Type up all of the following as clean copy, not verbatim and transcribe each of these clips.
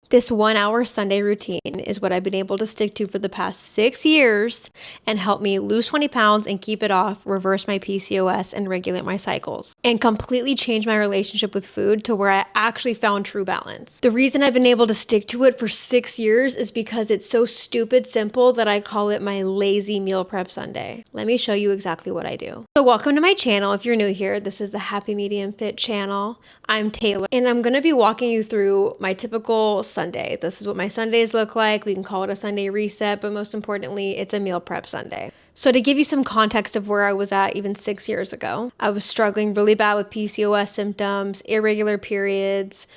This 1 hour Sunday routine is what I've been able to stick to for the past 6 years and help me lose 20 pounds and keep it off, reverse my PCOS and regulate my cycles, and completely change my relationship with food to where I actually found true balance. The reason I've been able to stick to it for 6 years is because it's so stupid simple that I call it my lazy meal prep Sunday. Let me show you exactly what I do. So welcome to my channel. If you're new here, this is the Happy Medium Fit channel. I'm Taylor, and I'm going to be walking you through my typical Sunday. This is what my Sundays look like. We can call it a Sunday reset, but most importantly, it's a meal prep Sunday. So to give you some context of where I was at even 6 years ago, I was struggling really bad with PCOS symptoms, irregular periods,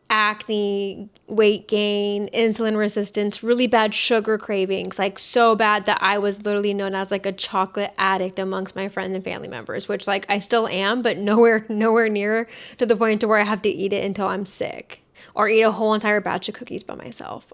acne, weight gain, insulin resistance, really bad sugar cravings, like so bad that I was literally known as like a chocolate addict amongst my friends and family members, which like I still am, but nowhere near to the point to where I have to eat it until I'm sick or eat a whole entire batch of cookies by myself.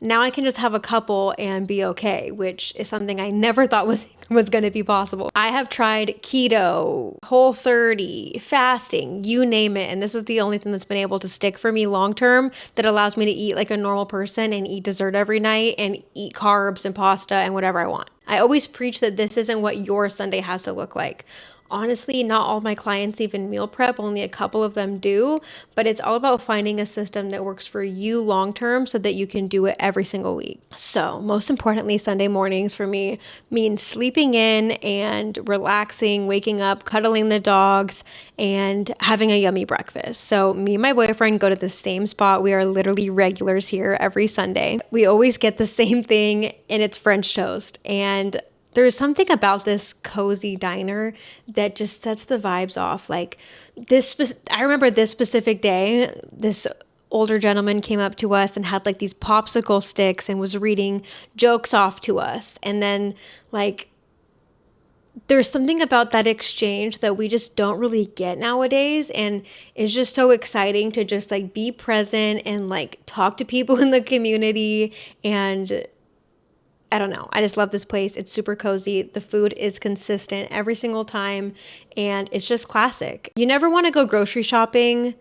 Now I can just have a couple and be okay, which is something I never thought was going to be possible. I have tried keto, Whole30, fasting, you name it. And this is the only thing that's been able to stick for me long term that allows me to eat like a normal person and eat dessert every night and eat carbs and pasta and whatever I want. I always preach that this isn't what your Sunday has to look like. Honestly, not all my clients even meal prep, only a couple of them do, but it's all about finding a system that works for you long term so that you can do it every single week. So most importantly, Sunday mornings for me mean sleeping in and relaxing, waking up, cuddling the dogs, and having a yummy breakfast. So me and my boyfriend go to the same spot. We are literally regulars here every Sunday. We always get the same thing, and it's French toast. And there's something about this cozy diner that just sets the vibes off. Like I remember this specific day, this older gentleman came up to us and had like these popsicle sticks and was reading jokes off to us. And then like, there's something about that exchange that we just don't really get nowadays. And it's just so exciting to just like be present and like talk to people in the community. And I don't know. I just love this place. It's super cozy. The food is consistent every single time, and it's just classic. You never want to go grocery shopping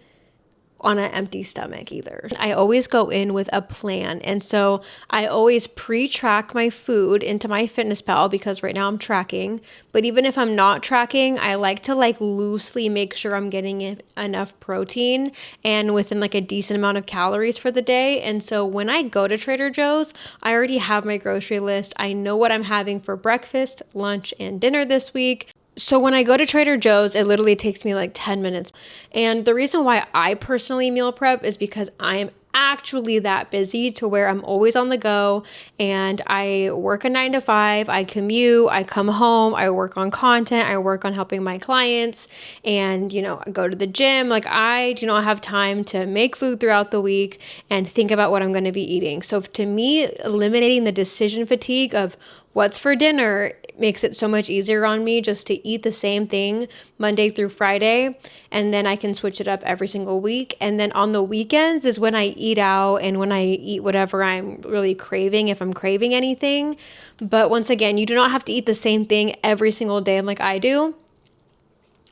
on an empty stomach either. I always go in with a plan. And so I always pre-track my food into my FitnessPal because right now I'm tracking. But even if I'm not tracking, I like to like loosely make sure I'm getting enough protein and within like a decent amount of calories for the day. And so when I go to Trader Joe's, I already have my grocery list. I know what I'm having for breakfast, lunch, and dinner this week. So when I go to Trader Joe's, it literally takes me like 10 minutes. And the reason why I personally meal prep is because I'm actually that busy to where I'm always on the go, and I work a 9 to 5, I commute, I come home, I work on content, I work on helping my clients, and I go to the gym. Like I do not have time to make food throughout the week and think about what I'm going to be eating. So to me, eliminating the decision fatigue of what's for dinner makes it so much easier on me just to eat the same thing Monday through Friday, and then I can switch it up every single week. And then on the weekends is when I eat out and when I eat whatever I'm really craving, if I'm craving anything. But once again, you do not have to eat the same thing every single day like I do.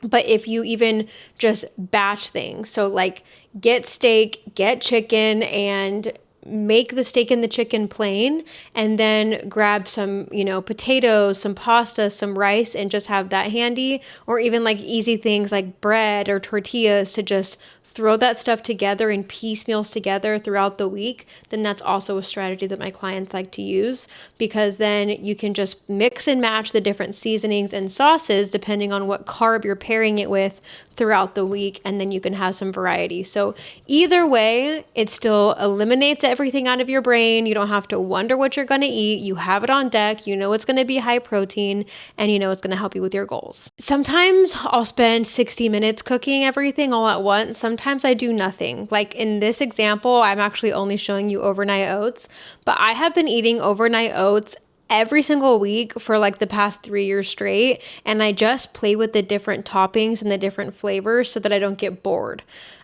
But if you even just batch things, so like get steak, get chicken, and make the steak and the chicken plain, and then grab some, potatoes, some pasta, some rice, and just have that handy. Or even like easy things like bread or tortillas to just throw that stuff together and piece meals together throughout the week. Then that's also a strategy that my clients like to use, because then you can just mix and match the different seasonings and sauces depending on what carb you're pairing it with throughout the week, and then you can have some variety. So either way, it still eliminates everything out of your brain. You don't have to wonder what you're going to eat. You have it on deck. You know it's going to be high protein, and you know it's going to help you with your goals. Sometimes I'll spend 60 minutes cooking everything all at once. Sometimes I do nothing. Like in this example, I'm actually only showing you overnight oats, but I have been eating overnight oats every single week for like the past 3 years straight. And I just play with the different toppings and the different flavors so that I don't get bored.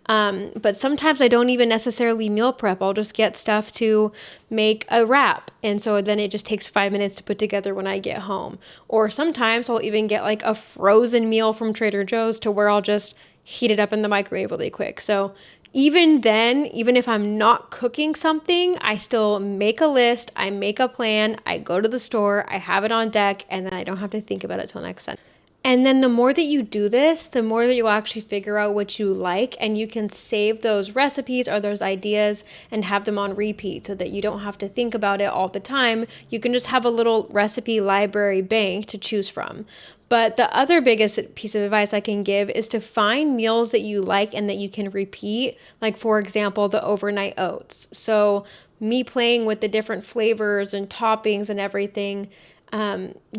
But sometimes I don't even necessarily meal prep. I'll just get stuff to make a wrap. And so then it just takes 5 minutes to put together when I get home. Or sometimes I'll even get like a frozen meal from Trader Joe's to where I'll just heat it up in the microwave really quick. So even then, even if I'm not cooking something, I still make a list, I make a plan, I go to the store, I have it on deck, and then I don't have to think about it till next Sunday. And then the more that you do this, the more that you'll actually figure out what you like, and you can save those recipes or those ideas and have them on repeat so that you don't have to think about it all the time. You can just have a little recipe library bank to choose from. But the other biggest piece of advice I can give is to find meals that you like and that you can repeat. Like, for example, the overnight oats. So me playing with the different flavors and toppings and everything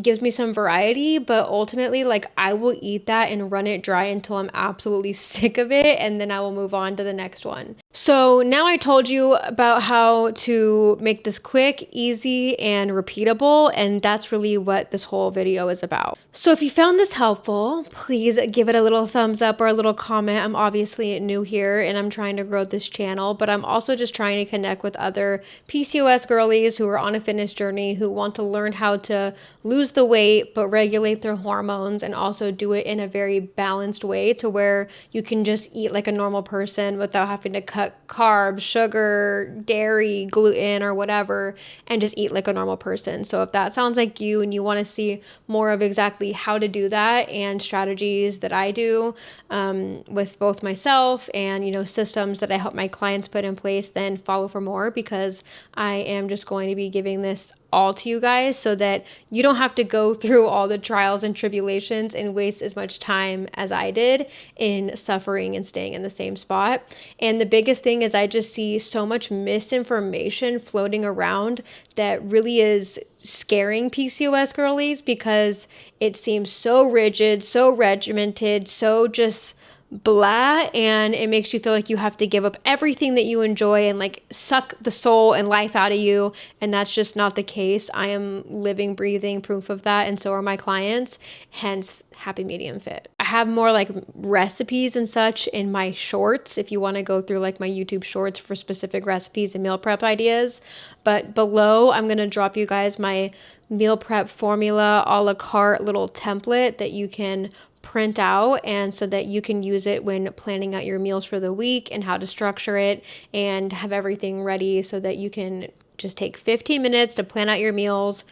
gives me some variety, but ultimately, like, I will eat that and run it dry until I'm absolutely sick of it, and then I will move on to the next one. So now I told you about how to make this quick, easy, and repeatable, and that's really what this whole video is about. So if you found this helpful, please give it a little thumbs up or a little comment. I'm obviously new here and I'm trying to grow this channel, but I'm also just trying to connect with other PCOS girlies who are on a fitness journey, who want to learn how to lose the weight but regulate their hormones and also do it in a very balanced way to where you can just eat like a normal person without having to cut carbs, sugar, dairy, gluten, or whatever, and just eat like a normal person. So if that sounds like you and you want to see more of exactly how to do that and strategies that I do with both myself and, systems that I help my clients put in place, then follow for more, because I am just going to be giving this all to you guys so that you don't have to go through all the trials and tribulations and waste as much time as I did in suffering and staying in the same spot. And the biggest thing is I just see so much misinformation floating around that really is scaring PCOS girlies, because it seems so rigid, so regimented, so just blah, and it makes you feel like you have to give up everything that you enjoy and like suck the soul and life out of you, and that's just not the case. I am living, breathing proof of that, and so are my clients, hence Happy Medium Fit. I have more like recipes and such in my shorts if you want to go through like my YouTube shorts for specific recipes and meal prep ideas, but below I'm going to drop you guys my meal prep formula a la carte little template that you can print out, and so that you can use it when planning out your meals for the week and how to structure it and have everything ready so that you can just take 15 minutes to plan out your meals,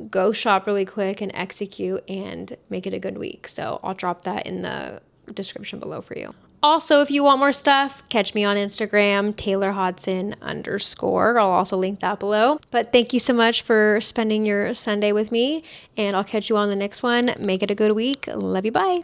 go shop really quick, and execute and make it a good week. So I'll drop that in the description below for you. Also, if you want more stuff, catch me on Instagram, TaylorHodson_. I'll also link that below. But thank you so much for spending your Sunday with me, and I'll catch you on the next one. Make it a good week. Love you. Bye.